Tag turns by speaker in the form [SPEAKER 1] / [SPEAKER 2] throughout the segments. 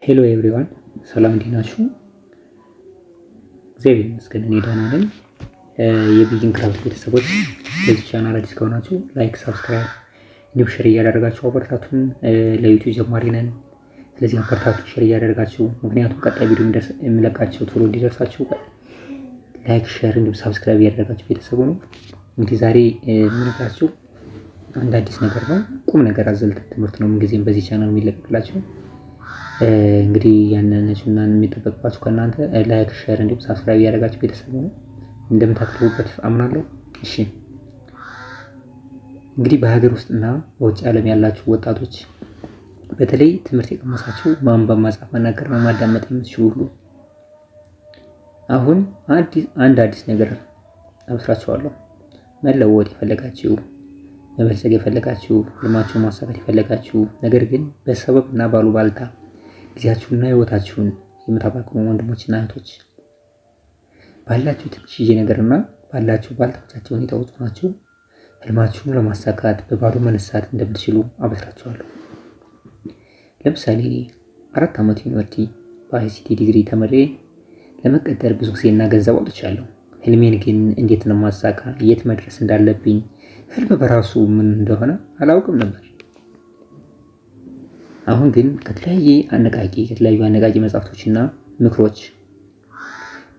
[SPEAKER 1] ሄሎ ኤቭሪዋን ሰላም እንዴት ናችሁ? እግዚአብሔር ይመስገን እኔ ደህና ነኝ። የቢጊን ክራፍት ቤተሰቦች ለዚህ ቻናል አዲስ ከሆናችሁ ላይክ፣ ሰብስክራይብ እንዲሁም ሼር እያደረጋችሁ አበረታቱን። ለዩቲዩብ ጀማሪ ነን፣ ስለዚህ አበረታቱ፣ ሼር እያደረጋችሁ ምክንያቱም ቀጣይ ቪዲዮ የምለቃቸው ቶሎ እንዲደርሳችሁ ላይክ፣ ሼር እንዲሁም ሰብስክራይብ እያደረጋችሁ ቤተሰቡ ነው። እንግዲህ ዛሬ የምነግራችሁ አንድ አዲስ ነገር ነው። ቁም ነገር አዘል ትምህርት ነው ምንጊዜም በዚህ ቻናል የሚለቀቅላችሁ። እንግዲህ ያንነችና የሚጠበቅባችሁ ከእናንተ ላይክ ሼር እንዲሁም ሳብስክራይብ ያደረጋችሁ ቤተሰብ ነው እንደምታከብሩበት አምናለሁ። እሺ እንግዲህ በሀገር ውስጥና በውጭ ዓለም ያላችሁ ወጣቶች በተለይ ትምህርት የቀመሳችሁ ማንበብ፣ መጻፍ፣ መናገር፣ ማዳመጥ የምትችሉ ሁሉ አሁን አንድ አዲስ ነገር አብስራችኋለሁ። መለወጥ የፈለጋችሁ መበልጸግ የፈለጋችሁ ህልማችሁን ማሳካት የፈለጋችሁ ነገር ግን በሰበብ እና ባሉባልታ ጊዜያችሁንና ህይወታችሁን የምታባክኑ ወንድሞችና እህቶች ባላችሁ ትንሽዬ ነገርና ባላችሁ ባልተመቻቸው ሁኔታ ውስጥ ናችሁ ህልማችሁን ለማሳካት በባዶ መነሳት እንደምትችሉ አበስራችኋለሁ። ለምሳሌ 4 ዓመት ዩኒቨርሲቲ በአይሲቲ ዲግሪ ተመሬ ለመቀጠር ብዙ ጊዜና ገንዘብ አውጥቻለሁ። ህልሜን ግን እንዴት ነው ማሳካ፣ የት መድረስ እንዳለብኝ ህልም በራሱ ምን እንደሆነ አላውቅም ነበር። አሁን ግን ከተለያዩ አነቃቂ መጽሐፍቶችና ምክሮች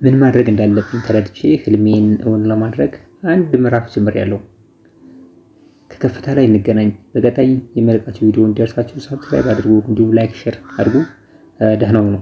[SPEAKER 1] ምን ማድረግ እንዳለብኝ ተረድቼ ህልሜን እውን ለማድረግ አንድ ምዕራፍ ጀምሬያለሁ። ከከፍታ ላይ እንገናኝ። በቀጣይ የመለቃቸው ቪዲዮ እንዲደርሳችሁ ሰብስክራይብ አድርጉ፣ እንዲሁም ላይክ ሼር አድርጉ። ደህና ሁኑ።